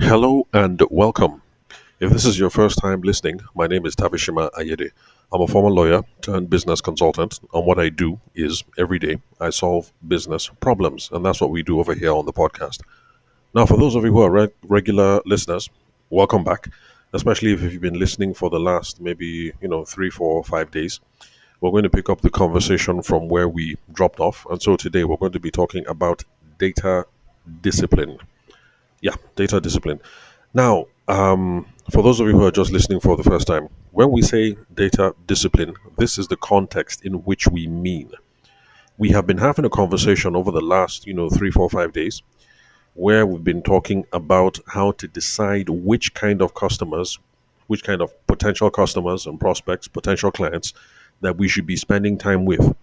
Hello and welcome. If this is your first time listening, my name is Tabishima Ayede. I'm a former lawyer turned business consultant, and what I do is every day I solve business problems, and that's what we do over here on the podcast. Now, for those of you who are regular listeners, welcome back. Especially if you've been listening for the last maybe 3, 4, 5 days, we're going to pick up the conversation from where we dropped off, and so today we're going to be talking about data discipline. Yeah, data discipline. Now, for those of you who are just listening for the first time, when we say data discipline, this is the context in which we mean. We have been having a conversation over the last, 3, 4, 5 days where we've been talking about how to decide which kind of potential customers and prospects, potential clients that we should be spending time with.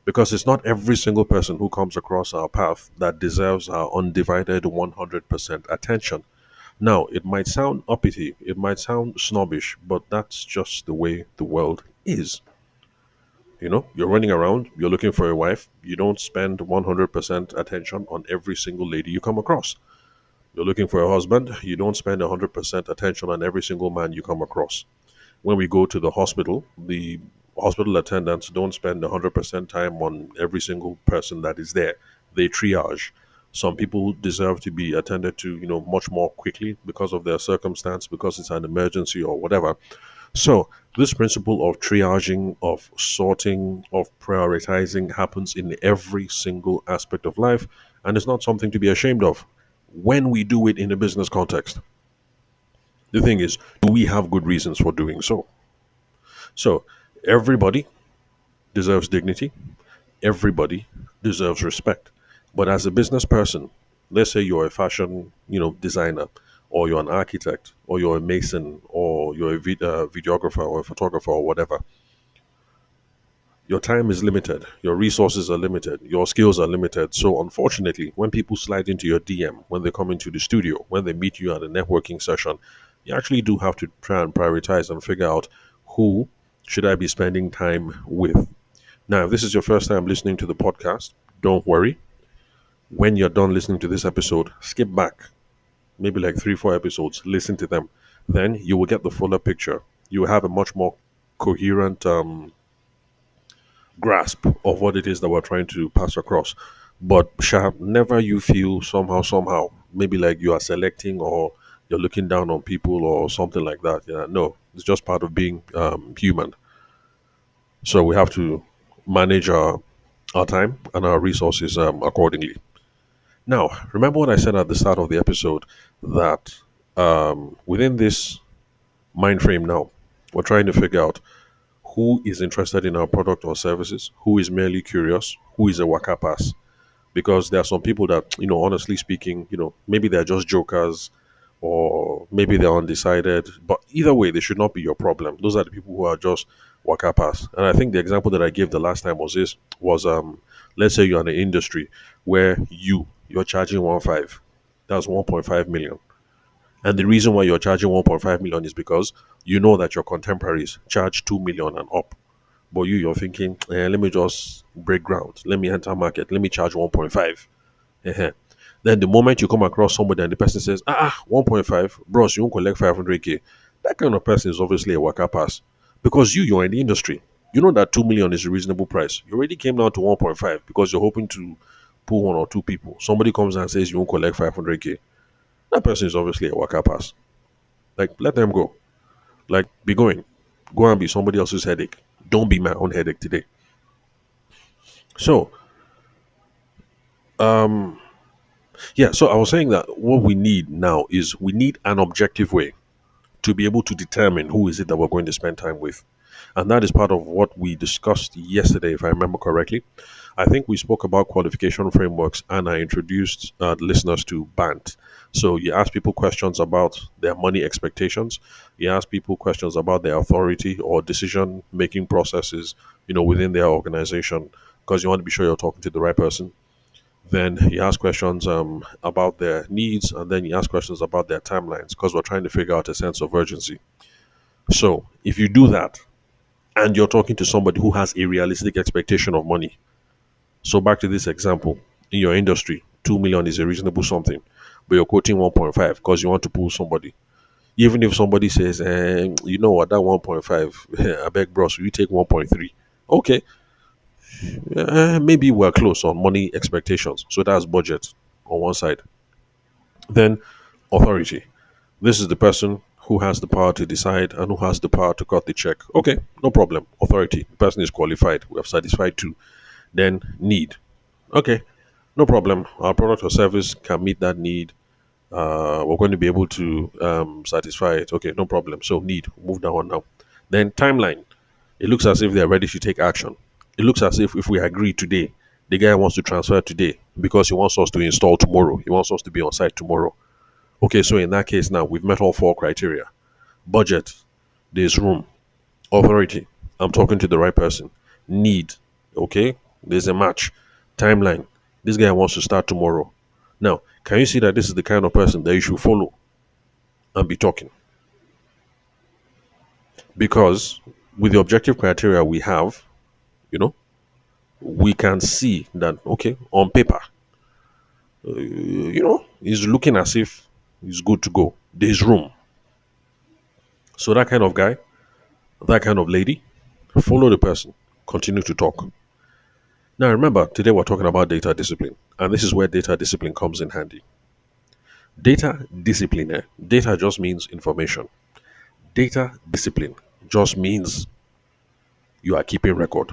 Because it's not every single person who comes across our path that deserves our undivided 100% attention. Now, it might sound uppity, it might sound snobbish, but that's just the way the world is. You're running around, you're looking for a wife, you don't spend 100% attention on every single lady you come across. You're looking for a husband, you don't spend 100% attention on every single man you come across. When we go to the hospital attendants don't spend 100% time on every single person that is there. They triage. Some people deserve to be attended to, much more quickly because of their circumstance, because it's an emergency or whatever. So, this principle of triaging, of sorting, of prioritizing happens in every single aspect of life, and it's not something to be ashamed of when we do it in a business context. The thing is, do we have good reasons for doing so? So, everybody deserves dignity, everybody deserves respect. But as a business person, let's say you're a fashion, designer, or you're an architect, or you're a mason, or you're a videographer or a photographer or whatever. Your time is limited, your resources are limited, your skills are limited. So unfortunately, when people slide into your DM, when they come into the studio, when they meet you at a networking session, you actually do have to try and prioritize and figure out who should I be spending time with. Now, if this is your first time listening to the podcast, don't worry. When you're done listening to this episode, skip back, maybe like 3, 4 episodes, listen to them. Then you will get the fuller picture. You will have a much more coherent grasp of what it is that we're trying to pass across. But never you feel somehow, maybe like you are selecting or you're looking down on people or something like that. Yeah, no, it's just part of being human. So we have to manage our time and our resources accordingly. Now, remember what I said at the start of the episode that within this mind frame now, we're trying to figure out who is interested in our product or services, who is merely curious, who is a waka pass. Because there are some people that, honestly speaking, maybe they're just jokers or maybe they're undecided. But either way, they should not be your problem. Those are the people who are just waka pass. And I think the example that I gave the last time was let's say you're in an industry where you're charging 1.5. That's 1.5 million. And the reason why you're charging 1.5 million is because you know that your contemporaries charge 2 million and up. But you're thinking, let me just break ground. Let me enter market. Let me charge 1.5. Then the moment you come across somebody and the person says, 1.5, bros, you won't collect 500K. That kind of person is obviously a waka pass. Because you're in the industry. You know that 2 million is a reasonable price. You already came down to 1.5 because you're hoping to pull one or two people. Somebody comes and says you won't collect 500K. That person is obviously a waka pass. Like, let them go. Like, be going. Go and be somebody else's headache. Don't be my own headache today. So, so I was saying that what we need now is we need an objective way to be able to determine who is it that we're going to spend time with. And that is part of what we discussed yesterday, if I remember correctly. I think we spoke about qualification frameworks and I introduced listeners to BANT. So you ask people questions about their money expectations. You ask people questions about their authority or decision making processes, within their organization, because you want to be sure you're talking to the right person. Then you ask questions about their needs, and then you ask questions about their timelines, because we're trying to figure out a sense of urgency. So if you do that, and you're talking to somebody who has a realistic expectation of money. So back to this example, in your industry, 2 million is a reasonable something. but you're quoting 1.5 because you want to pull somebody. Even if somebody says, you know what, that 1.5, I beg, bros, will you take 1.3? Okay, maybe we're close on money expectations. So that's budget on one side. Then authority. This is the person who has the power to decide and who has the power to cut the check. Okay, no problem. Authority. The person is qualified. We have satisfied two. Then need. Okay, no problem. Our product or service can meet that need. We're going to be able to satisfy it. Okay, no problem. So need. Move that one now. Then timeline. It looks as if they're ready to take action. It looks as if we agree today, the guy wants to transfer today because he wants us to install tomorrow. He wants us to be on site tomorrow. Okay, so in that case now we've met all four criteria. Budget, there's room. Authority, I'm talking to the right person. Need, okay, there's a match. Timeline, this guy wants to start tomorrow. Now, can you see that this is the kind of person that you should follow and be talking? Because with the objective criteria we have, you know, we can see that, okay, on paper, he's looking as if he's good to go. There's room. So that kind of guy, that kind of lady, follow the person, continue to talk. Now remember, today we're talking about data discipline, and this is where data discipline comes in handy. Data discipline, data just means information. Data discipline just means you are keeping record.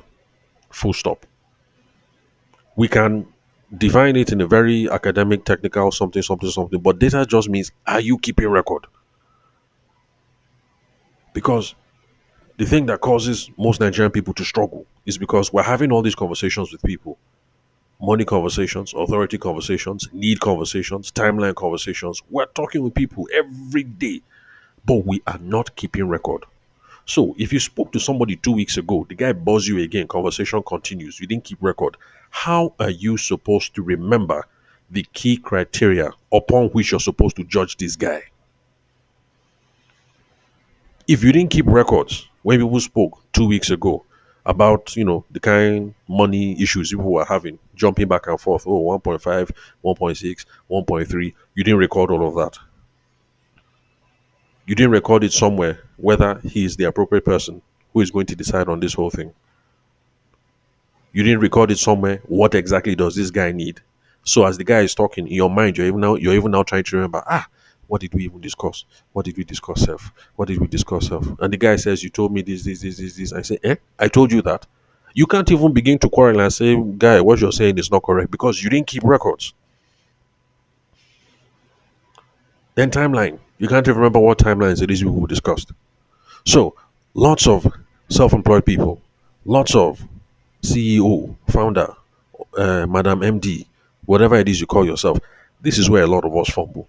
Full stop. We can define it in a very academic, technical, something, something, something, but data just means are you keeping record? Because the thing that causes most Nigerian people to struggle is because we're having all these conversations with people, money conversations, authority conversations, need conversations, timeline conversations. We're talking with people every day, but we are not keeping record. So if you spoke to somebody 2 weeks ago, the guy buzz you again, conversation continues, you didn't keep record. How are you supposed to remember the key criteria upon which you're supposed to judge this guy? If you didn't keep records when people spoke 2 weeks ago about, the kind money issues people were having, jumping back and forth, 1.5, 1.6, 1.3, you didn't record all of that. You didn't record it somewhere whether he is the appropriate person who is going to decide on this whole thing. You didn't record it somewhere what exactly does this guy need. So as the guy is talking in your mind, you're even now trying to remember, what did we even discuss? What did we discuss, self? What did we discuss, self? And the guy says, you told me this. I say, I told you that. You can't even begin to quarrel and say, guy, what you're saying is not correct because you didn't keep records. Then timeline. You can't even remember what timelines it is we discussed. So, lots of self-employed people, lots of CEO, founder, Madam MD, whatever it is you call yourself. This is where a lot of us fumble.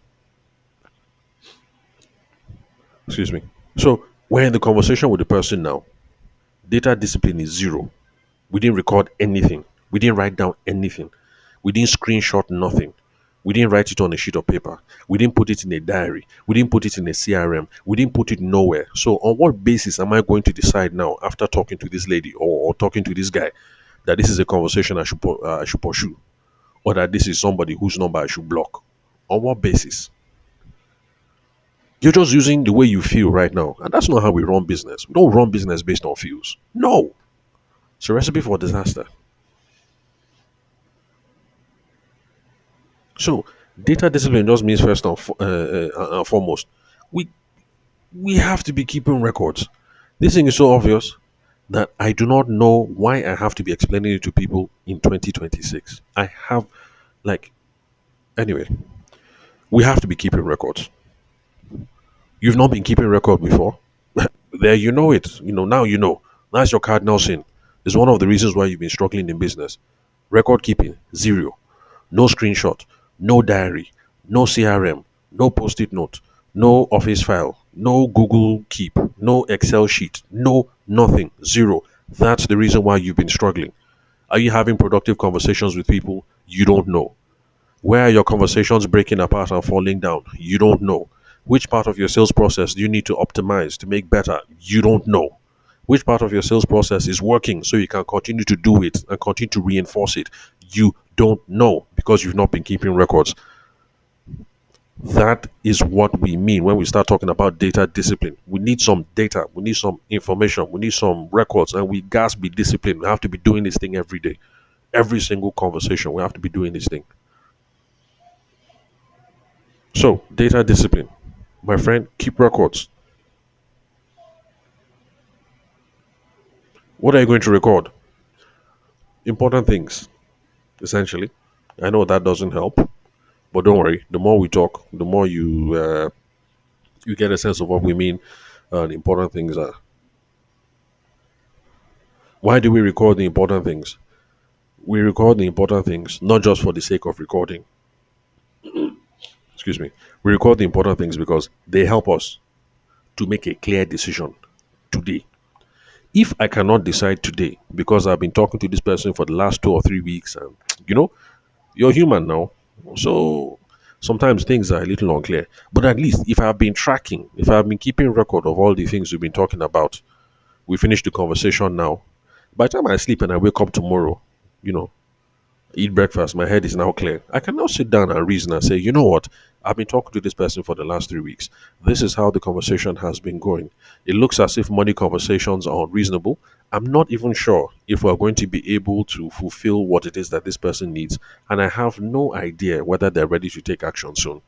Excuse me. So, we're in the conversation with the person now. Data discipline is zero. We didn't record anything. We didn't write down anything. We didn't screenshot nothing. We didn't write it on a sheet of paper. We didn't put it in a diary. We didn't put it in a CRM. We didn't put it nowhere. So on what basis am I going to decide now after talking to this lady or talking to this guy that this is a conversation I should pursue or that this is somebody whose number I should block? On what basis? You're just using the way you feel right now. And that's not how we run business. We don't run business based on feels. No. It's a recipe for disaster. So data discipline just means first and foremost, we we have to be keeping records. This thing is so obvious that I do not know why I have to be explaining it to people in 2026. I have like anyway, we have to be keeping records. You've not been keeping record before. There you know it. Now you know. That's your cardinal sin. It's one of the reasons why you've been struggling in business. Record keeping, zero. No screenshot, no diary, no CRM, no post-it note, no office file, no Google Keep, no Excel sheet, no nothing, zero. That's the reason why you've been struggling. Are you having productive conversations with people? You don't know. Where are your conversations breaking apart and falling down? You don't know. Which part of your sales process do you need to optimize to make better? You don't know. Which part of your sales process is working so you can continue to do it and continue to reinforce it? You don't know because you've not been keeping records. That is what we mean when we start talking about data discipline. We need some data, we need some information, we need some records, and we gas be disciplined. We have to be doing this thing every day. Every single conversation, we have to be doing this thing. So, data discipline. My friend, keep records. What are you going to record? Important things, essentially. I know that doesn't help, but don't worry. The more we talk, the more you get a sense of what we mean. And important things are. Why do we record the important things? We record the important things not just for the sake of recording. Excuse me. We record the important things because they help us to make a clear decision today. If I cannot decide today because I've been talking to this person for the last 2 or 3 weeks, and you know, you're human now, so sometimes things are a little unclear. But at least if I've been tracking, if I've been keeping record of all the things we've been talking about, we finish the conversation now. By the time I sleep and I wake up tomorrow, you know, eat breakfast, my head is now clear. I can now sit down and reason and say, you know what? I've been talking to this person for the last 3 weeks. This is how the conversation has been going. It looks as if money conversations are unreasonable. I'm not even sure if we're going to be able to fulfill what it is that this person needs. And I have no idea whether they're ready to take action soon.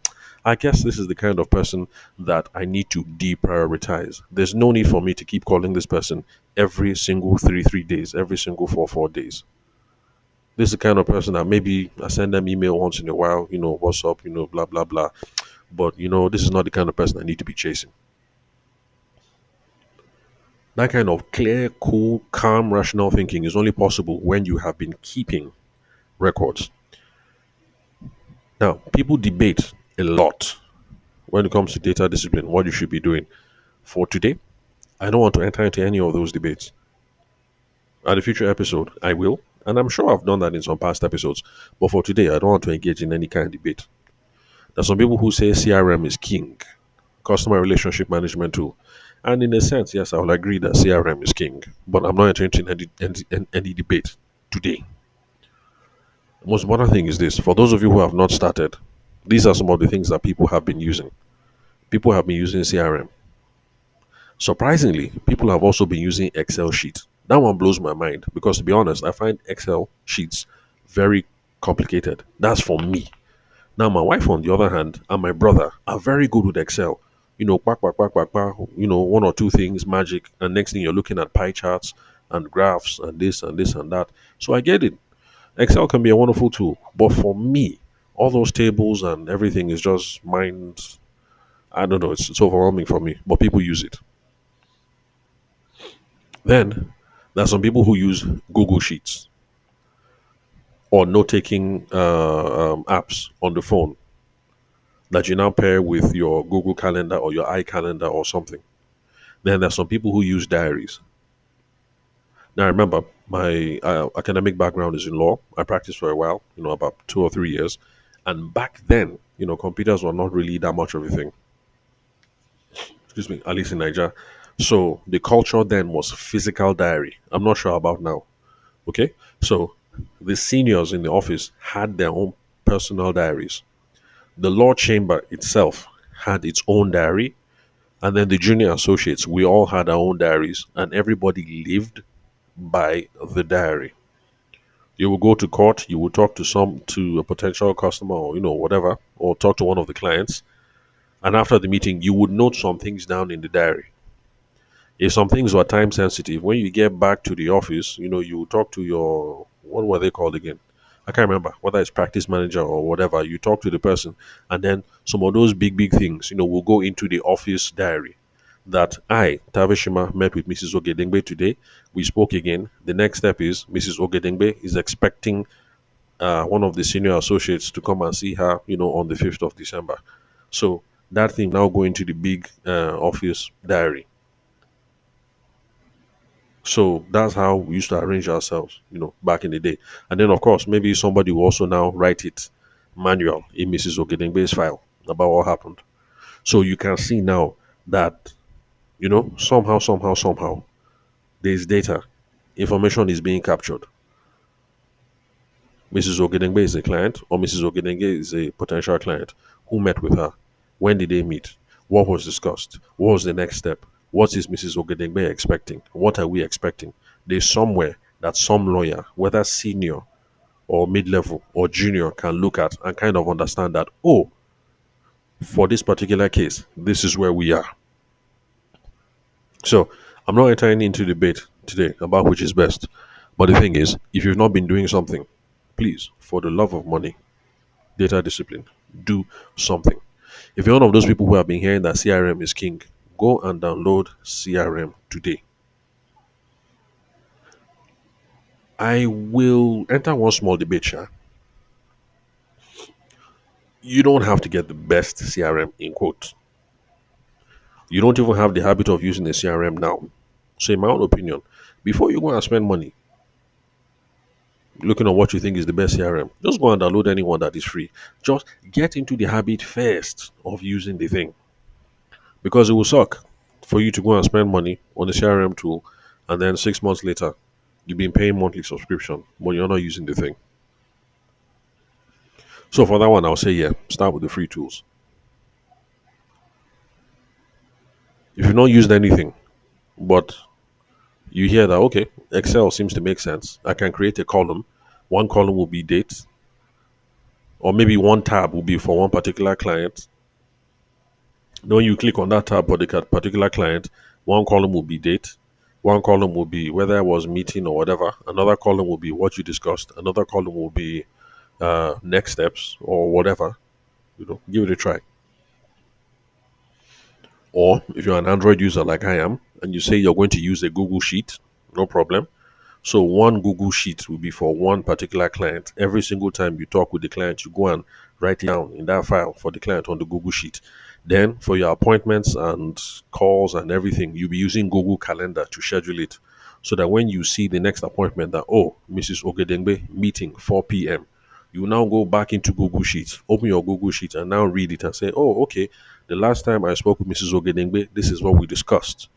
I guess this is the kind of person that I need to deprioritize. There's no need for me to keep calling this person every single 3 days, every single 4 days. This is the kind of person that maybe I send them email once in a while, what's up, blah blah blah. But this is not the kind of person I need to be chasing. That kind of clear, cool, calm, rational thinking is only possible when you have been keeping records. Now, people debate a lot when it comes to data discipline, what you should be doing. For today, I don't want to enter into any of those debates. At a future episode, I will, and I'm sure I've done that in some past episodes. But for today, I don't want to engage in any kind of debate. There's some people who say CRM is king, customer relationship management tool. And in a sense, yes, I will agree that CRM is king. But I'm not entering into any debate today. The most important thing is this. For those of you who have not started, these are some of the things that people have been using. People have been using CRM. Surprisingly, people have also been using Excel sheets. That one blows my mind because, to be honest, I find Excel sheets very complicated. That's for me. Now, my wife, on the other hand, and my brother are very good with Excel. Quack, quack, quack, quack, quack, one or two things, magic, and next thing you're looking at pie charts and graphs and this and this and that. So I get it. Excel can be a wonderful tool, but for me, all those tables and everything is just mind. I don't know. It's overwhelming for me, but people use it. Then there are some people who use Google Sheets or note taking apps on the phone that you now pair with your Google Calendar or your iCalendar or something. Then there's some people who use diaries. Now, remember, my academic background is in law. I practiced for a while, about 2 or 3 years. And back then, computers were not really that much of a thing. Excuse me, at least in Nigeria. So the culture then was physical diary. I'm not sure about now. Okay? So the seniors in the office had their own personal diaries. The law chamber itself had its own diary. And then the junior associates, we all had our own diaries. And everybody lived by the diary. You will go to court, you will talk to a potential customer or whatever, or talk to one of the clients. And after the meeting, you would note some things down in the diary. If some things were time sensitive, when you get back to the office, you talk to your, what were they called again? I can't remember whether it's practice manager or whatever. You talk to the person, and then some of those big things, will go into the office diary. That I, Tavishima, met with Mrs. Ogedengbe today. We spoke again. The next step is Mrs. Ogedengbe is expecting one of the senior associates to come and see her, on the 5th of December. So that thing now go into the big office diary. So that's how we used to arrange ourselves, back in the day. And then, of course, maybe somebody will also now write it manual in Mrs. Ogedengbe's file about what happened. So you can see now that, somehow, there's data, information is being captured. Mrs. Ogedengbe is a client, or Mrs. Ogedengbe is a potential client who met with her. When did they meet? What was discussed? What was the next step? What is Mrs. Ogedengbe expecting? What are we expecting? There's somewhere that some lawyer, whether senior or mid-level or junior, can look at and kind of understand that, oh, for this particular case, this is where we are. So I'm not entering into debate today about which is best. But the thing is, if you've not been doing something, please, for the love of money, data discipline, do something. If you're one of those people who have been hearing that CRM is king, go and download CRM today. I will enter one small debate, Sha. You don't have to get the best CRM in quotes. You don't even have the habit of using a CRM now. So, in my own opinion, before you go and spend money looking at what you think is the best CRM, just go and download anyone that is free. Just get into the habit first of using the thing because it will suck for you to go and spend money on a CRM tool and then 6 months later you've been paying monthly subscription but you're not using the thing. So for that one, I'll say yeah, start with the free tools. If you've not used anything, but you hear that okay, Excel seems to make sense. I can create a column. One column will be date, or maybe one tab will be for one particular client. Then when you click on that tab for the particular client, one column will be date, one column will be whether it was meeting or whatever. Another column will be what you discussed. Another column will be next steps or whatever. Give it a try. Or if you're an Android user like I am, and you say you're going to use a Google Sheet, no problem. So one Google Sheet will be for one particular client. Every single time you talk with the client, you go and write it down in that file for the client on the Google Sheet. Then for your appointments and calls and everything, you'll be using Google Calendar to schedule it. So that when you see the next appointment that, oh, Mrs. Ogedengbe meeting 4 p.m., you now go back into Google Sheets, open your Google Sheets and now read it and say, oh, okay, the last time I spoke with Mrs. Ogedengbe, this is what we discussed.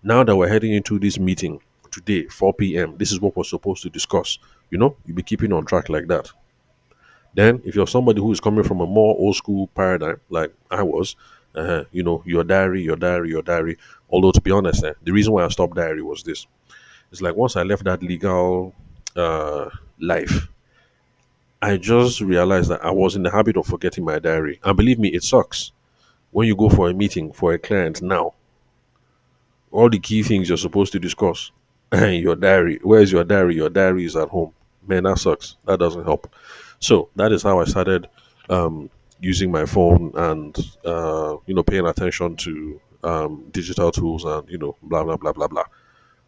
Now that we're heading into this meeting today, 4 p.m., this is what we're supposed to discuss. You'll be keeping on track like that. Then, if you're somebody who is coming from a more old school paradigm, like I was, your diary, your diary, your diary. Although, to be honest, the reason why I stopped diary was this. It's like once I left that legal life, I just realized that I was in the habit of forgetting my diary. And believe me, it sucks. When you go for a meeting for a client now, all the key things you're supposed to discuss, your diary. Where's your diary? Your diary is at home. Man, that sucks. That doesn't help. So that is how I started using my phone and paying attention to digital tools and blah blah blah blah blah.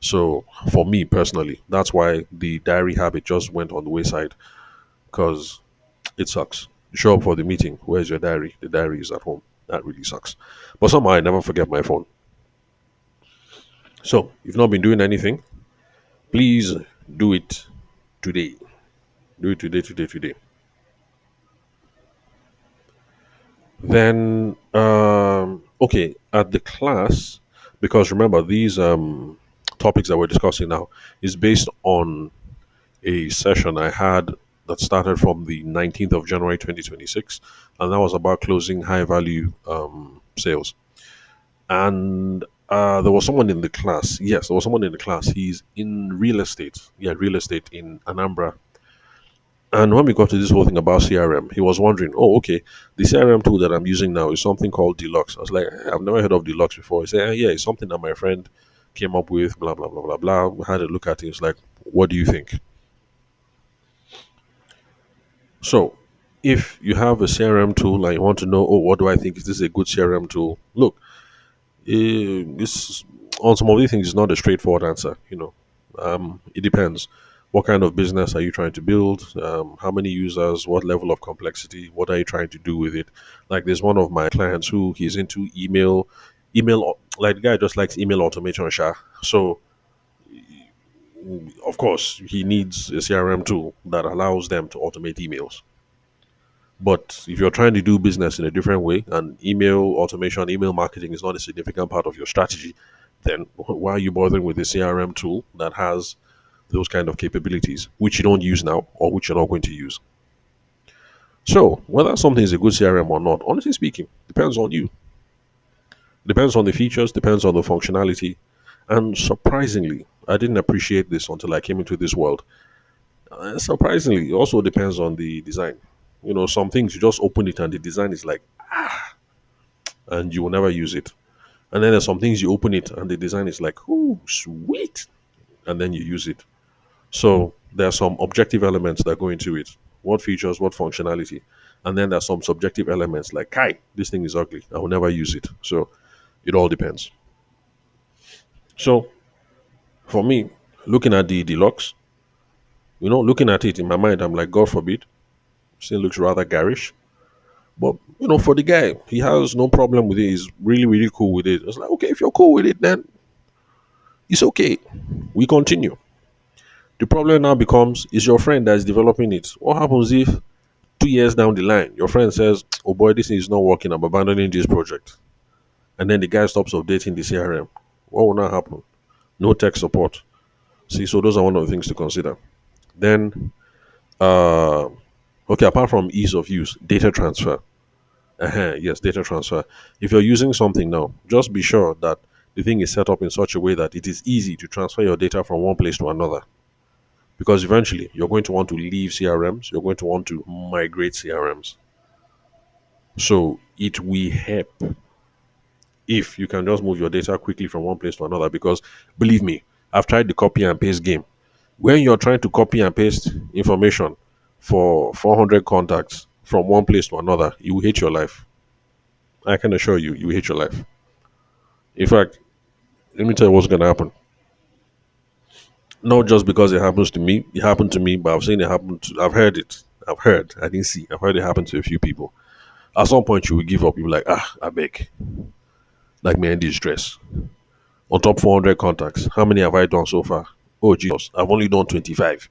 So for me personally, that's why the diary habit just went on the wayside because it sucks. You show up for the meeting. Where's your diary? The diary is at home. That really sucks. But somehow I never forget my phone. So if you've not been doing anything, please do it today. Do it today, today, today. Then, okay, at the class, because remember, these topics that we're discussing now is based on a session I had that started from the 19th of January 2026, and that was about closing high value sales. And there was someone in the class. Yes, there was someone in the class. He's in real estate. Yeah, real estate in Anambra. And when we got to this whole thing about CRM, he was wondering, oh, okay, the CRM tool that I'm using now is something called Deluxe. I was like, I've never heard of Deluxe before. He said, yeah, it's something that my friend came up with, blah, blah, blah, blah, blah. We had a look at it. It's like, what do you think? So, if you have a CRM tool and you want to know, oh, what do I think? Is this a good CRM tool? Look, it's on some of these things, it's not a straightforward answer. It depends. What kind of business are you trying to build? How many users? What level of complexity? What are you trying to do with it? Like, there's one of my clients who he's into email. Like the guy just likes email automation, Sha. So, of course, he needs a CRM tool that allows them to automate emails. But if you're trying to do business in a different way and email automation, email marketing is not a significant part of your strategy, then why are you bothering with a CRM tool that has those kind of capabilities, which you don't use now or which you're not going to use? So whether something is a good CRM or not, honestly speaking, depends on you. Depends on the features, depends on the functionality. And surprisingly, I didn't appreciate this until I came into this world. Surprisingly, it also depends on the design. Some things you just open it and the design is like, and you will never use it. And then there's some things you open it and the design is like, ooh, sweet, and then you use it. So there are some objective elements that go into it. What features, what functionality. And then there's some subjective elements like, Kai, this thing is ugly. I will never use it. So it all depends. So for me, looking at the deluxe, looking at it in my mind, I'm like, God forbid, still looks rather garish. But for the guy, he has no problem with it. He's really, really cool with it. It's like, okay, if you're cool with it, then it's okay. We continue. The problem now becomes is your friend that's developing it. What happens if 2 years down the line, your friend says, "Oh boy, this thing is not working. I'm abandoning this project," and then the guy stops updating the CRM? What will now happen? No tech support. See, so those are one of the things to consider. Then, uh, okay, apart from ease of use, data transfer. Yes, data transfer. If you're using something now, just be sure that the thing is set up in such a way that it is easy to transfer your data from one place to another. Because eventually you're going to want to leave CRMs, you're going to want to migrate CRMs. So it will help if you can just move your data quickly from one place to another. Because believe me, I've tried the copy and paste game. When you're trying to copy and paste information for 400 contacts from one place to another, you will hate your life. I can assure you, you will hate your life. In fact, let me tell you what's going to happen. Not just because it happens to me, it happened to me, but I've seen it happen to, I've heard it. I've heard, I didn't see, I've heard it happen to a few people. At some point, you will give up. You'll be like, I beg. Like me in distress. On top 400 contacts, how many have I done so far? Oh, Jesus, I've only done 25.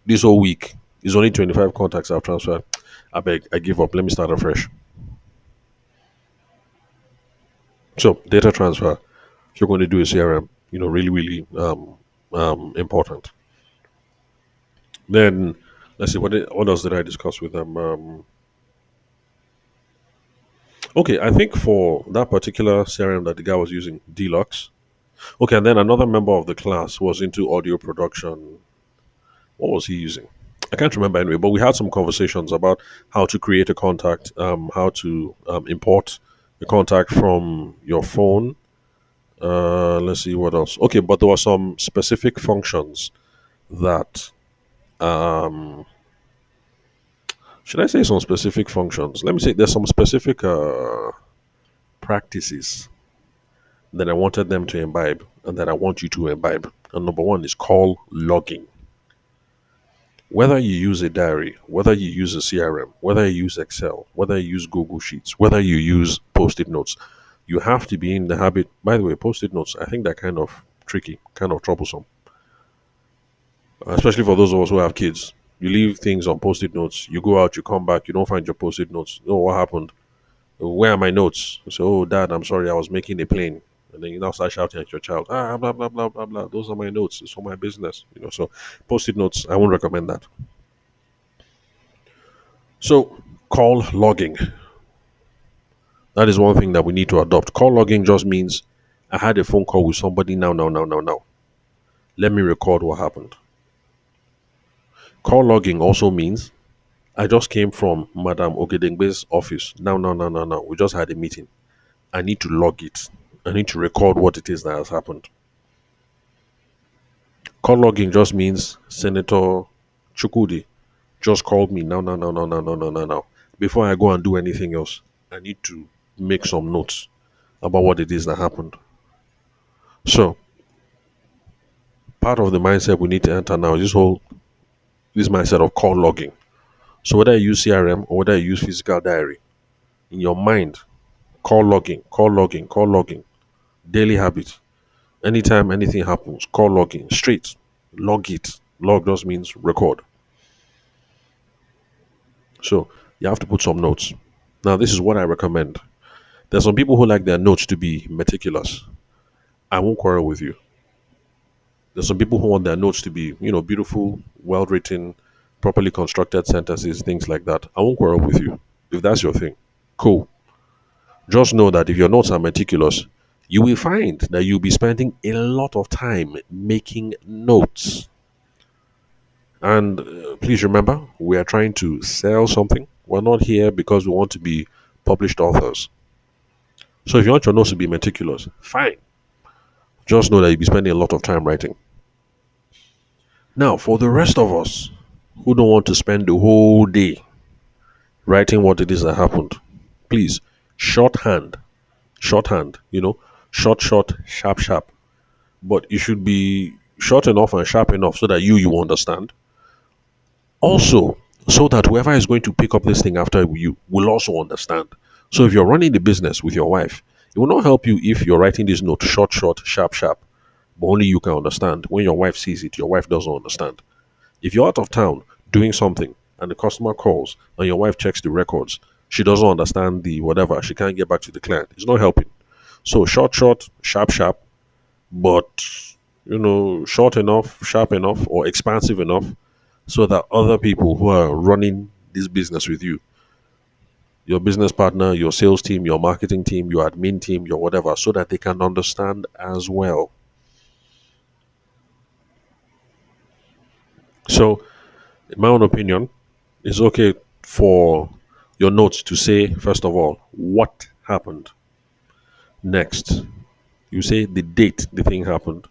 This whole week, it's only 25 contacts I've transferred. I beg, I give up. Let me start afresh. So, data transfer, if you're going to do a CRM, really, really important. Then, let's see, what else did I discuss with them? Okay, I think for that particular CRM that the guy was using, Deluxe. Okay, and then another member of the class was into audio production. What was he using? I can't remember anyway, but we had some conversations about how to create a contact, how to import a contact from your phone. Let's see what else. Okay, but there were some specific functions that, um, should I say some specific functions? Let me say there's some specific practices that I wanted them to imbibe and that I want you to imbibe. And number one is call logging. Whether you use a diary, whether you use a CRM, whether you use Excel, whether you use Google Sheets, whether you use post it notes, you have to be in the habit. By the way, post it notes, I think they're kind of tricky, kind of troublesome, especially for those of us who have kids. You leave things on post it notes, you go out, you come back, you don't find your post it notes. Oh, what happened? Where are my notes? So, oh, dad, I'm sorry, I was making a plane. And then you now start shouting at your child, blah, blah, blah, blah, blah. Those are my notes. It's for my business. So post it notes, I won't recommend that. So, call logging. That is one thing that we need to adopt. Call logging just means I had a phone call with somebody now, now, now, now, now. Let me record what happened. Call logging also means I just came from Madam Ogedengbe's office. Now, now, now, now, now. We just had a meeting. I need to log it. I need to record what it is that has happened. Call logging just means Senator Chukudi just called me now, now, now, now, now, now, now, now, now. Before I go and do anything else, I need to make some notes about what it is that happened. So, part of the mindset we need to enter now is this mindset of call logging. So whether you use CRM or whether you use physical diary, in your mind, call logging, call logging, call logging, daily habit. Anytime anything happens, call logging, straight, log it. Log just means record. So you have to put some notes. Now, this is what I recommend. There's some people who like their notes to be meticulous. I won't quarrel with you. There's some people who want their notes to be, beautiful, well written, properly constructed sentences, things like that, I won't quarrel with you. If that's your thing, cool. Just know that if your notes are meticulous, you will find that you'll be spending a lot of time making notes. And please remember, we are trying to sell something. We're not here because we want to be published authors. So if you want your notes to be meticulous, fine. Just know that you'll be spending a lot of time writing. Now, for the rest of us who don't want to spend the whole day writing what it is that happened, please, shorthand, shorthand, short, short, sharp, sharp. But it should be short enough and sharp enough so that you understand. Also, so that whoever is going to pick up this thing after you will also understand. So if you're running the business with your wife, it will not help you if you're writing this note short, short, sharp, sharp, but only you can understand. When your wife sees it, your wife doesn't understand. If you're out of town doing something and the customer calls and your wife checks the records, she doesn't understand the whatever, she can't get back to the client. It's not helping. So short, short, sharp, sharp, but short enough, sharp enough, or expansive enough so that other people who are running this business with you, your business partner, your sales team, your marketing team, your admin team, your whatever, so that they can understand as well. So, in my own opinion, it's okay for your notes to say, first of all, what happened. Next, you say the date the thing happened.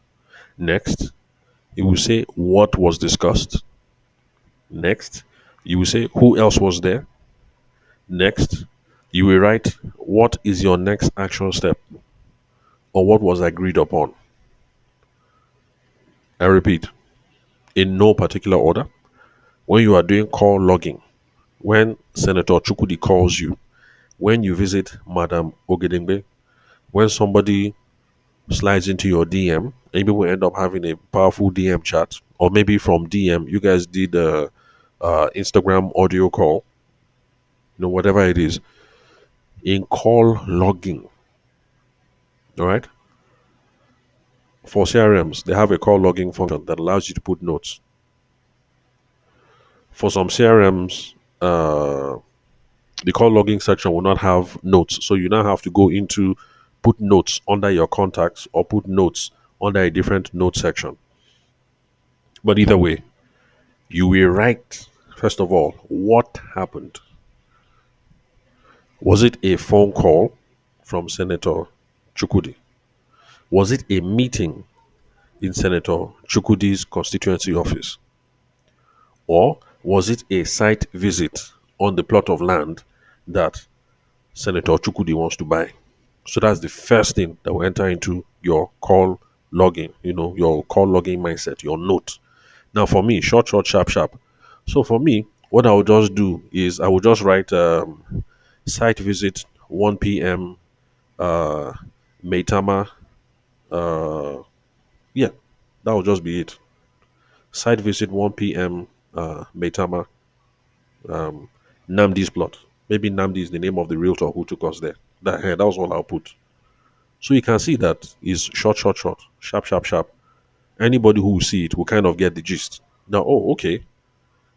Next, you will say what was discussed. Next, you will say who else was there. Next, you will write what is your next action step or what was agreed upon. I repeat, in no particular order. When you are doing call logging, when Senator Chukudi calls you, when you visit Madam Ogedengbe, when somebody slides into your DM, maybe we end up having a powerful DM chat, or maybe from DM you guys did a Instagram audio call, whatever it is. In call logging, all right. For CRMs, they have a call logging function that allows you to put notes. For some CRMs, the call logging section will not have notes, so you now have to go into put notes under your contacts or put notes under a different note section. But either way, you will write, first of all, what happened. Was it a phone call from Senator Chukudi? Was it a meeting in Senator Chukudi's constituency office? Or was it a site visit on the plot of land that Senator Chukudi wants to buy? So that's the first thing that will enter into your call logging, your call logging mindset, your note. Now, for me, short, short, sharp, sharp. So for me, what I will just do is I will just write site visit 1 p.m. Maitama. Yeah, that will just be it. Site visit 1 p.m. Maitama. Namdi's plot. Maybe Namdi is the name of the realtor who took us there. That was what I'll put. So you can see that is short, short, short, sharp, sharp, sharp. Anybody who will see it will kind of get the gist. Now, okay,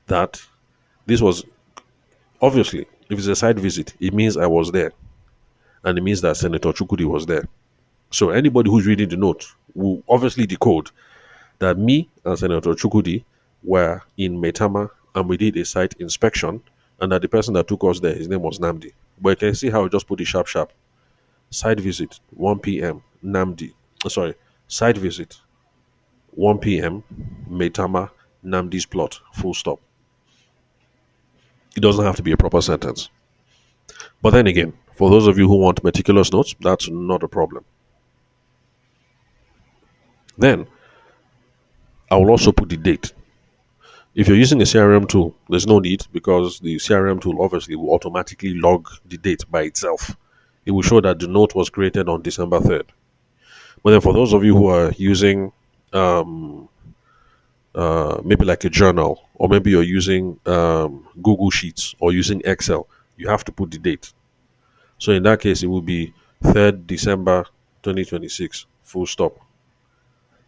that this was obviously, if it's a site visit, it means I was there. And it means that Senator Chukudi was there. So anybody who's reading the note will obviously decode that me and Senator Chukudi were in Metama and we did a site inspection, and that the person that took us there, his name was Namdi. But you can see how I just put it sharp, sharp. Site visit, 1 p.m. Namdi. Sorry, site visit, 1 p.m. Metama, Namdi's plot. Full stop. It doesn't have to be a proper sentence. But then again, for those of you who want meticulous notes, that's not a problem. Then, I will also put the date. If you're using a CRM tool, there's no need because the CRM tool obviously will automatically log the date by itself. It will show that the note was created on December 3rd. But then for those of you who are using maybe like a journal, or maybe you're using Google Sheets or using Excel, you have to put the date. So in that case, it will be 3rd December 2026, full stop.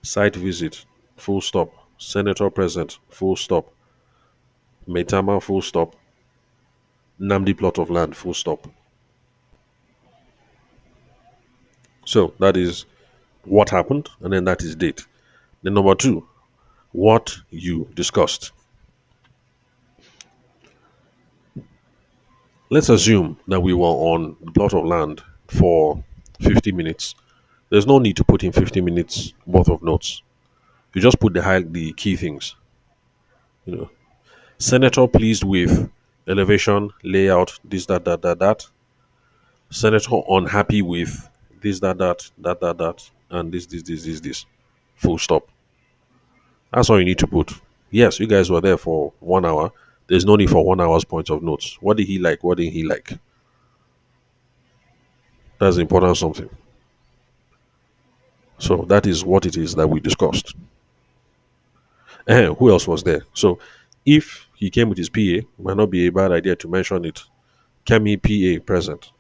Site visit, full stop. Senator present, full stop. Metama full stop, Namdi plot of land full stop. So that is what happened, and then that is date. Then number two, what you discussed. Let's assume that we were on the plot of land for 50 minutes. There's no need to put in 50 minutes worth of notes. You just put the key things. You know, senator pleased with elevation, layout, this, that. Senator unhappy with this, that, and this. Full stop. That's all you need to put. Yes, you guys were there for 1 hour. There's no need for 1 hour's points of notes. What did he like? What didn't he like? That's the important something. So that is what it is that we discussed. Who else was there? So if he came with his PA, it might not be a bad idea to mention it. Kemi PA present.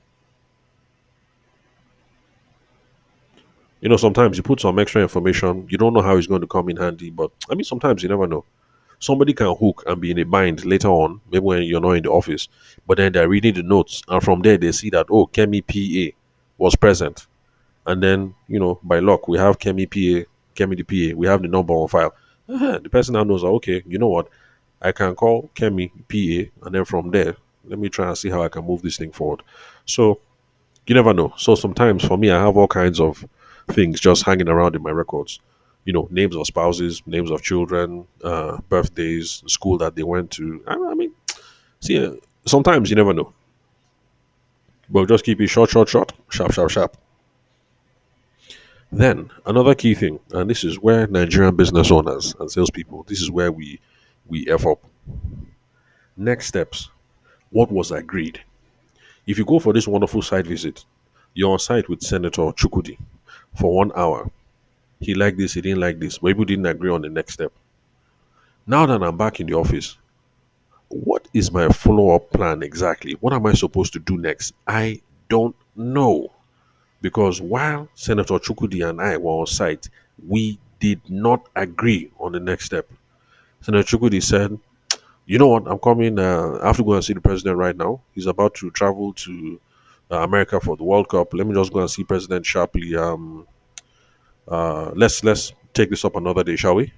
Sometimes you put some extra information, you don't know how it's going to come in handy, but I mean, sometimes you never know. Somebody can hook and be in a bind later on, maybe when you're not in the office, but then they're reading the notes, and from there they see that, oh, Kemi PA was present. And then, by luck, we have Kemi PA, Kemi the PA, we have the number on file. The person now knows that, okay, you know what, I can call Kemi PA, and then from there, let me try and see how I can move this thing forward. So you never know. So sometimes for me, I have all kinds of things just hanging around in my records. Names of spouses, names of children, birthdays, school that they went to. I mean, see, sometimes you never know. But just keep it short, sharp. Then another key thing, and this is where Nigerian business owners and salespeople, this is where we f up. Next steps. What was agreed? If you go for this wonderful site visit, you're on site with Senator Chukudi for 1 hour. He liked this, he didn't like this. But people didn't agree on the next step. Now that I'm back in the office, what is my follow up plan exactly? What am I supposed to do next? I don't know. Because while Senator Chukudi and I were on site, we did not agree on the next step. Senator Chukudi said, you know what, I'm coming, I have to go and see the president right now. He's about to travel to America for the World Cup. Let me just go and see President sharply. Let's take this up another day, shall we?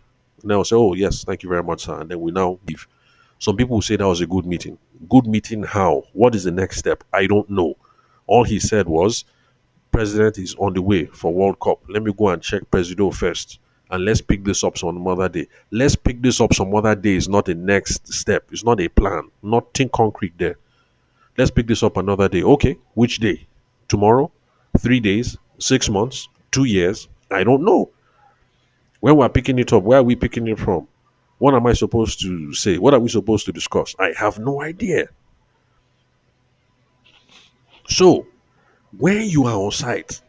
And I'll say, oh yes, thank you very much, sir. And then we now leave. Some people will say that was a good meeting. Good meeting how? What is the next step? I don't know. All he said was, President is on the way for World Cup. Let me go and check Presido first. And let's pick this up some other day. Let's pick this up some other day is not a next step. It's not a plan. Nothing concrete there. Let's pick this up another day. Okay, which day? Tomorrow? 3 days? 6 months? 2 years? I don't know. When we're picking it up, where are we picking it from? What am I supposed to say? What are we supposed to discuss? I have no idea. So, when you are on site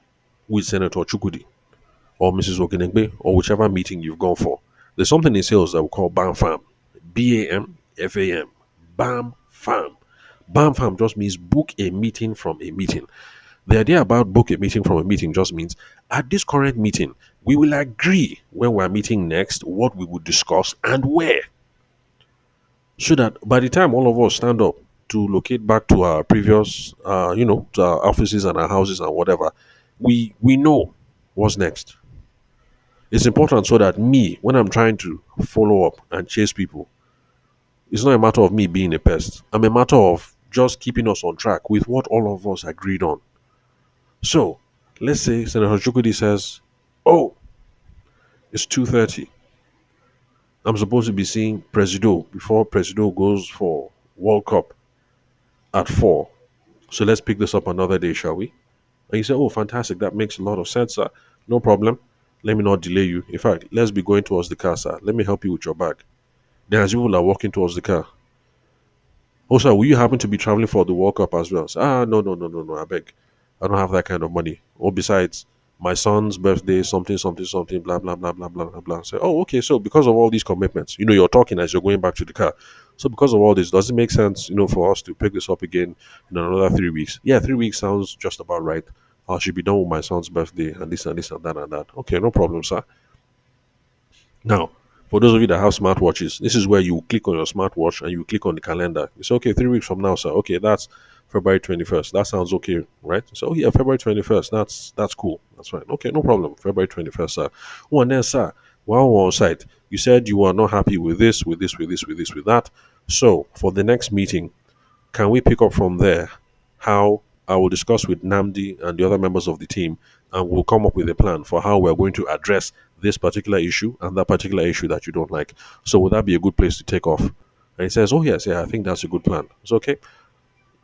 with Senator Chukudi or Mrs. Okenegbe or whichever meeting you've gone for, there's something in sales that we call BAM FAM. BAM FAM. BAM FAM. BAM FAM just means book a meeting from a meeting. The idea about book a meeting from a meeting just means at this current meeting, we will agree when we're meeting next, what we will discuss and where. So that by the time all of us stand up to locate back to our previous, to our offices and our houses and whatever, we know what's next. It's important so that me, when I'm trying to follow up and chase people, it's not a matter of me being a pest. I'm a matter of just keeping us on track with what all of us agreed on. So, let's say Senator Chukudi says, oh, it's 2:30. I'm supposed to be seeing Presido before Presido goes for World Cup at 4. So let's pick this up another day, shall we? And you say, oh, fantastic. That makes a lot of sense, sir. No problem. Let me not delay you. In fact, let's be going towards the car, sir. Let me help you with your bag. Then as people are walking towards the car, oh, sir, will you happen to be traveling for the World Cup as well? Say, no, I beg. I don't have that kind of money. Or besides, my son's birthday, something, blah, blah. Say, oh, okay, so because of all these commitments, you're talking as you're going back to the car. So because of all this, does it make sense, for us to pick this up again in another 3 weeks? Yeah, 3 weeks sounds just about right. I should be done with my son's birthday and this and that and that. Okay, no problem, sir. Now, For those of you that have smartwatches, this is where you click on your smartwatch and you click on the calendar. You say, okay, 3 weeks from now, sir. Okay, that's February 21st. That sounds okay, right? So, oh, yeah, February 21st. That's cool. That's fine. Okay, no problem. February 21st, sir. Oh, and then, sir, while we're on site, you said you are not happy with this, with this, with this, with this, with that. So, for the next meeting, can we pick up from there how I will discuss with Namdi and the other members of the team, and we'll come up with a plan for how we're going to address this particular issue and that particular issue that you don't like. So, would that be a good place to take off? And he says, oh, yes, yeah, I think that's a good plan. It's okay.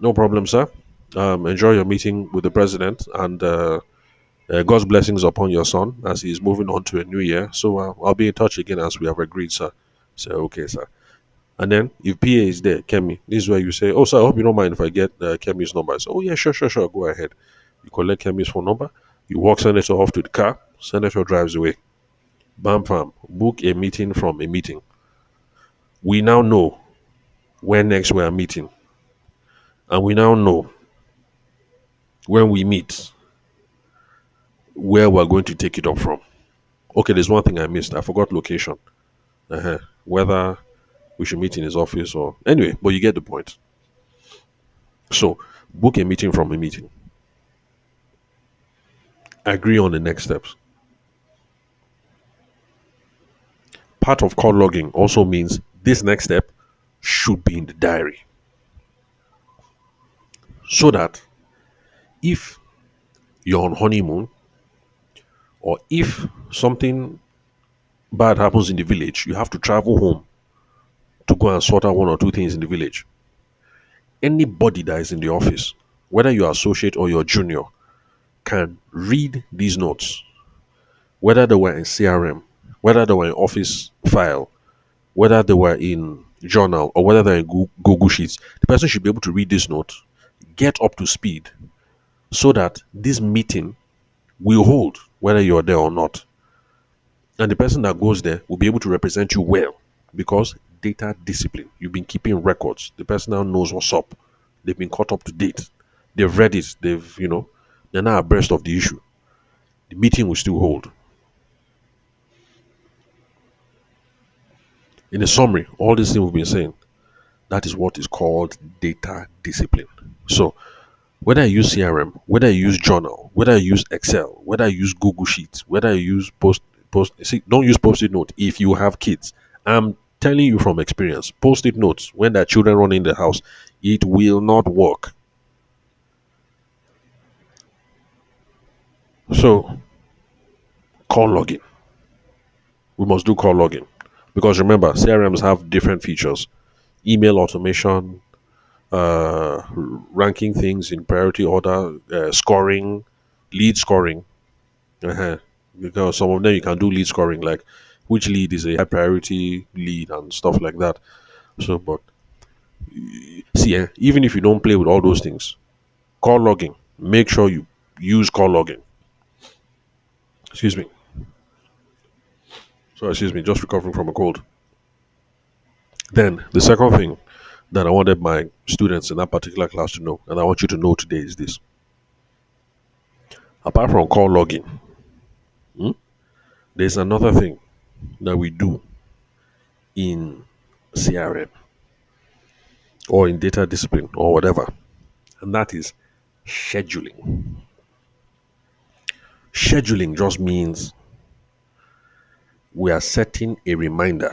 No problem, sir. Enjoy your meeting with the president, and God's blessings upon your son as he's moving on to a new year. So, I'll be in touch again as we have agreed, sir. So, okay, sir. And then if PA is there, Kemi, this is where you say, oh, sir, I hope you don't mind if I get Kemi's number. I say, oh, yeah, sure, sure, sure. Go ahead. You collect Kemi's phone number. You walk Senator off to the car. Senator drives away. Bam, bam. Book a meeting from a meeting. We now know where next we are meeting. And we now know when we meet where we're going to take it up from. Okay, there's one thing I missed. I forgot location. Whether we should meet in his office or anyway, but you get the point. So book a meeting from a meeting. Agree on the next steps. Part of call logging also means this next step should be in the diary. So that if you're on honeymoon or if something bad happens in the village, you have to travel home to go and sort out one or two things in the village. Anybody that is in the office, whether you're associate or you're junior, can read these notes, whether they were in CRM, whether they were in office file, whether they were in journal, or whether they're in Google Sheets. The person should be able to read this note, get up to speed, so that this meeting will hold whether you're there or not. And the person that goes there will be able to represent you well because data discipline. You've been keeping records. The person now knows what's up. They've been caught up to date. They've read it. They're now abreast of the issue. The meeting will still hold. In a summary, all these things we've been saying, that is what is called data discipline. So, whether you use CRM, whether you use journal, whether you use Excel, whether you use Google Sheets, whether you use don't use post-it note if you have kids. I'm telling you from experience, post-it notes when there are children running the house, it will not work. So, call logging. We must do call logging because remember, CRMs have different features: email automation, ranking things in priority order, scoring, lead scoring. Because some of them you can do lead scoring, like which lead is a high priority lead and stuff like that. So, but see, even if you don't play with all those things, call logging, make sure you use call logging. Excuse me. So, excuse me, just recovering from a cold. Then, the second thing that I wanted my students in that particular class to know, and I want you to know today, is this. Apart from call logging, there's another thing that we do in CRM or in data discipline or whatever, and that is scheduling. Scheduling just means we are setting a reminder,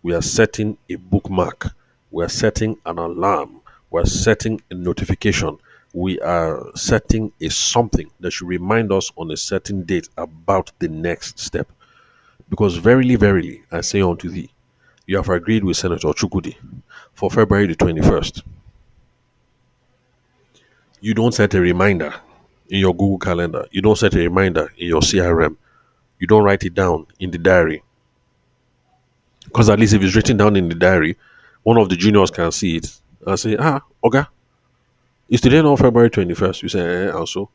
we are setting a bookmark, we are setting an alarm, we are setting a notification, we are setting a something that should remind us on a certain date about the next step. Because verily, verily, I say unto thee, you have agreed with Senator Chukudi for February the 21st. You don't set a reminder in your Google Calendar. You don't set a reminder in your CRM. You don't write it down in the diary. Because at least if it's written down in the diary, one of the juniors can see it and say, okay, is today not February 21st? You say, also.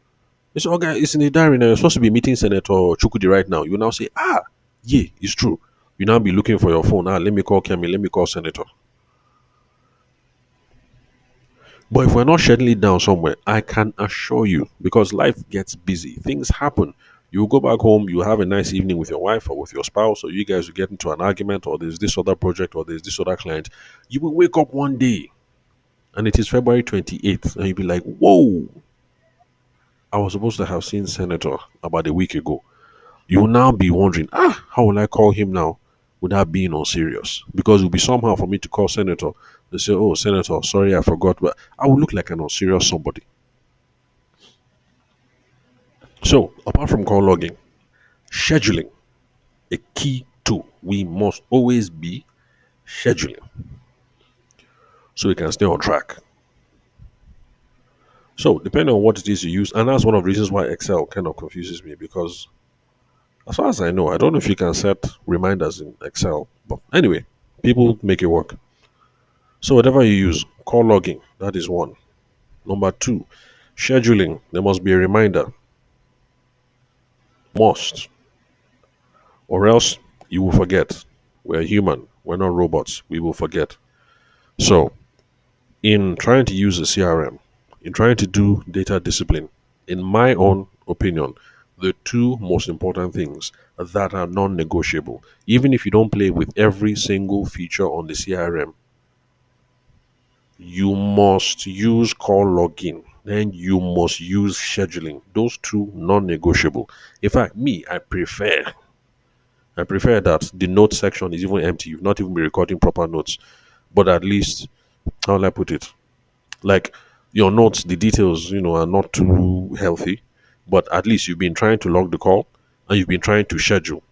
You say, okay, it's in the diary now. You're supposed to be meeting Senator Chukudi right now. You now say, yeah, it's true. You now be looking for your phone. Let me call Kemi, let me call Senator. But if we're not scheduling it down somewhere, I can assure you, because life gets busy, things happen. You will go back home, you have a nice evening with your wife or with your spouse, or you guys will get into an argument, or there's this other project, or there's this other client. You will wake up one day and it is February 28th, and you'll be like, whoa, I was supposed to have seen Senator about a week ago. You will now be wondering, how will I call him now without being unserious? Because it will be somehow for me to call Senator. They say, oh, Senator, sorry, I forgot. But I will look like an unserious somebody. So, apart from call logging, scheduling, a key tool. We must always be scheduling so we can stay on track. So, depending on what it is you use, and that's one of the reasons why Excel kind of confuses me because, as far as I know, I don't know if you can set reminders in Excel, but anyway, people make it work. So, whatever you use, call logging, that is one. Number two, scheduling, there must be a reminder. Must. Or else you will forget. We're human, we're not robots, we will forget. So, in trying to use a CRM, in trying to do data discipline, in my own opinion, the two most important things that are non negotiable, even if you don't play with every single feature on the CRM, you must use call login. Then you must use scheduling. Those two non negotiable. In fact, me, I prefer that the notes section is even empty. You've not even been recording proper notes. But at least, how will I put it? Like your notes, the details, are not too healthy, but at least you've been trying to log the call and you've been trying to schedule.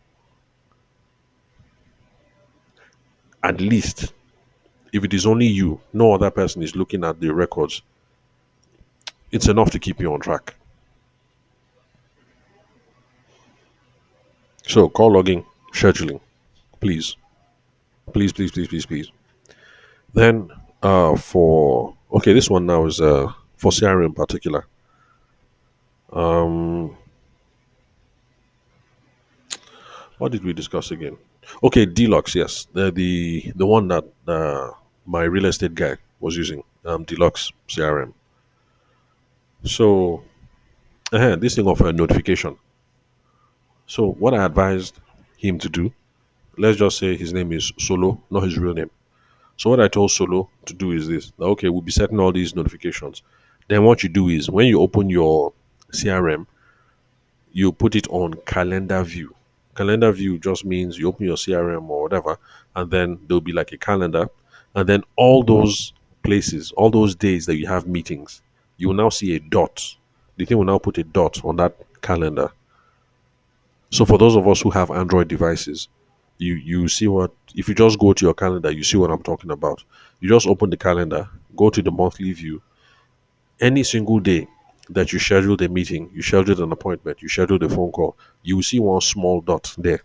At least, if it is only you, no other person is looking at the records, it's enough to keep you on track. So, call logging, scheduling, please, please, please, please, please, please. Then, for okay, this one now is for CRM in particular. Um, what did we discuss again? Okay, Deluxe, yes, the one that my real estate guy was using, Deluxe CRM. So, this thing of a notification. So, what I advised him to do, let's just say his name is Solo, not his real name. So, what I told Solo to do is this: that, okay, we'll be setting all these notifications. Then, what you do is when you open your CRM, you put it on calendar view. Calendar view just means you open your CRM or whatever, and then there'll be like a calendar, and then all those places, all those days that you have meetings, you will now see a dot. The thing will now put a dot on that calendar. So for those of us who have Android devices, you see what if you just go to your calendar, you see what I'm talking about. You just open the calendar, go to the monthly view, any single day that you scheduled a meeting, you scheduled an appointment, you scheduled a phone call, you will see one small dot there.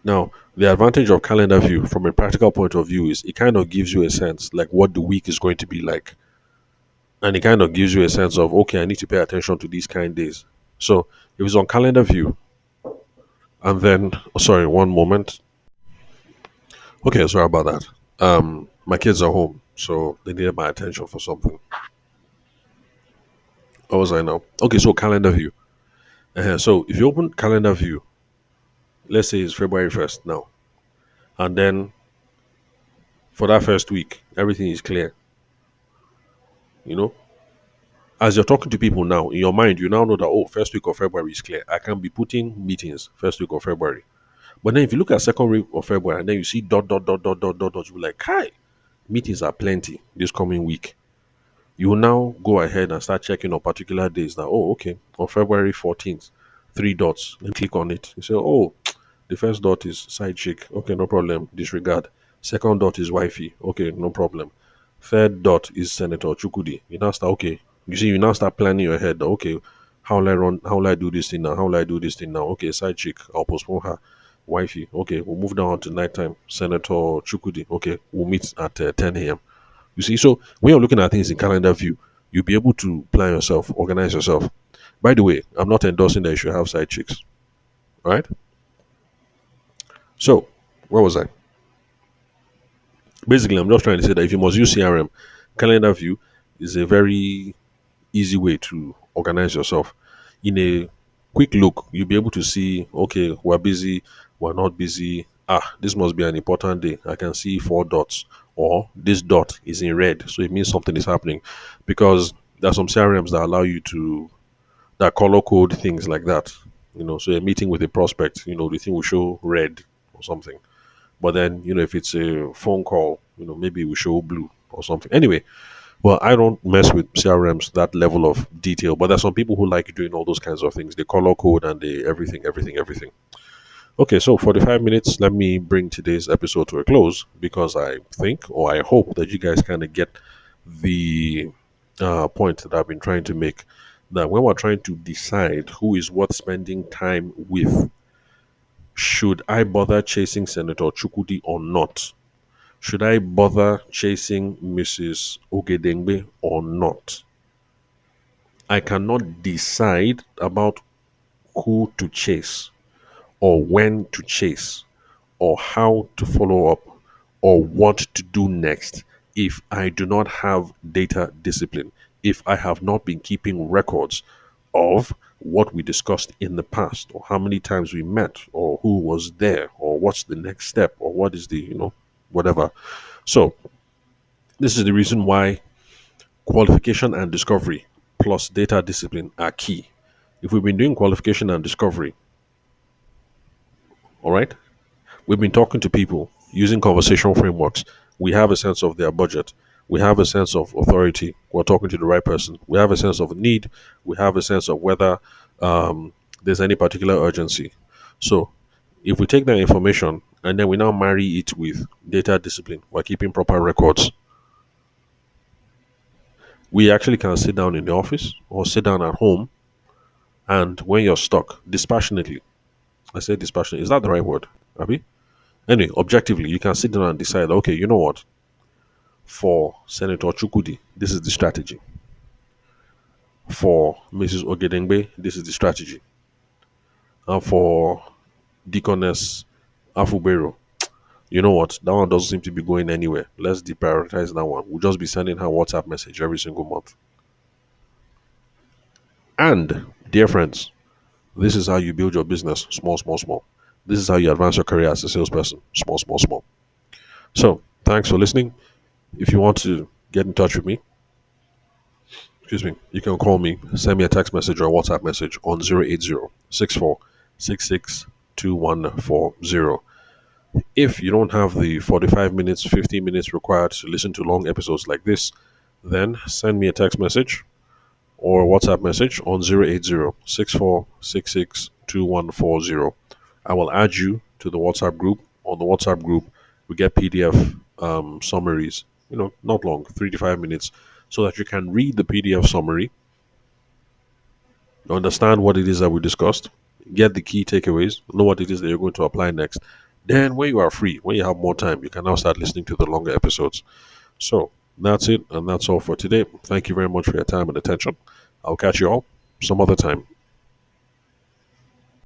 Now, the advantage of calendar view from a practical point of view is it kind of gives you a sense like what the week is going to be like. And it kind of gives you a sense of, okay, I need to pay attention to these kind of days. So it was on calendar view. And then, sorry, one moment. Okay, sorry about that. My kids are home, so they needed my attention for something. What was I now? Okay, so calendar view. So if you open calendar view, let's say it's February 1st now, and then for that first week, everything is clear. You know, as you're talking to people now, in your mind, you now know that, oh, first week of February is clear. I can be putting meetings first week of February. But then if you look at second week of February and then you see dot, dot, dot, dot, dot, dot, dot, you're like, hi, meetings are plenty this coming week. You will now go ahead and start checking on particular days that, oh, okay, on February 14th, three dots, and click on it. You say, oh, the first dot is side chick. Okay, no problem. Disregard. Second dot is wifey. Okay, no problem. Third dot is Senator Chukudi. You now start, okay. You see, you now start planning your head. Okay, how will I run? How will I do this thing now? How will I do this thing now? Okay, side chick. I'll postpone her. Wifey. Okay, we'll move down to nighttime. Senator Chukudi. Okay, we'll meet at 10 a.m. You see, so when you're looking at things in calendar view, you'll be able to plan yourself, organize yourself. By the way, I'm not endorsing that you should have side chicks. All right. So, where was I? Basically, I'm just trying to say that if you must use CRM, calendar view is a very easy way to organize yourself. In a quick look, you'll be able to see, okay, we're busy, we're not busy. Ah, this must be an important day. I can see four dots, or this dot is in red, so it means something is happening. Because there are some CRMs that allow you to that color code things like that. So a meeting with a prospect, the thing will show red or something. But then, if it's a phone call, maybe it will show blue or something. Anyway, well, I don't mess with CRMs that level of detail, but there's some people who like doing all those kinds of things. They color code and they everything, everything, everything. Okay, so 45 minutes. Let me bring today's episode to a close because I think or I hope that you guys kind of get the point that I've been trying to make. That when we're trying to decide who is worth spending time with, should I bother chasing Senator Chukudi or not? Should I bother chasing Mrs. Ogedengbe or not? I cannot decide about who to chase or when to chase or how to follow up or what to do next if I do not have data discipline, if I have not been keeping records of what we discussed in the past or how many times we met or who was there or what's the next step or what is the, whatever. So, this is the reason why qualification and discovery plus data discipline are key. If we've been doing qualification and discovery, all right, we've been talking to people using conversational frameworks. We have a sense of their budget. We have a sense of authority. We're talking to the right person. We have a sense of need. We have a sense of whether there's any particular urgency. So, if we take that information and then we now marry it with data discipline, we're keeping proper records. We actually can sit down in the office or sit down at home, and when you're stuck, dispassionately, I say dispassionate, is that the right word? Abby? Anyway, objectively, you can sit down and decide, okay, you know what? For Senator Chukudi, this is the strategy. For Mrs. Ogedengbe, this is the strategy. And for Deaconess Afubero, you know what? That one doesn't seem to be going anywhere. Let's deprioritize that one. We'll just be sending her WhatsApp message every single month. And, dear friends, this is how you build your business small, small, small. This is how you advance your career as a salesperson small, small, small. So, thanks for listening. If you want to get in touch with me, excuse me, you can call me, send me a text message or a WhatsApp message on 080-6466-2140. If you don't have the 45 minutes, 15 minutes required to listen to long episodes like this, then send me a text message or a WhatsApp message on 080-6466-2140. I will add you to the WhatsApp group. On the WhatsApp group, we get PDF summaries, not long, 3 to 5 minutes, so that you can read the PDF summary, understand what it is that we discussed, get the key takeaways, know what it is that you're going to apply next. Then, when you are free, when you have more time, you can now start listening to the longer episodes. So, that's it, and that's all for today. Thank you very much for your time and attention. I'll catch you all some other time.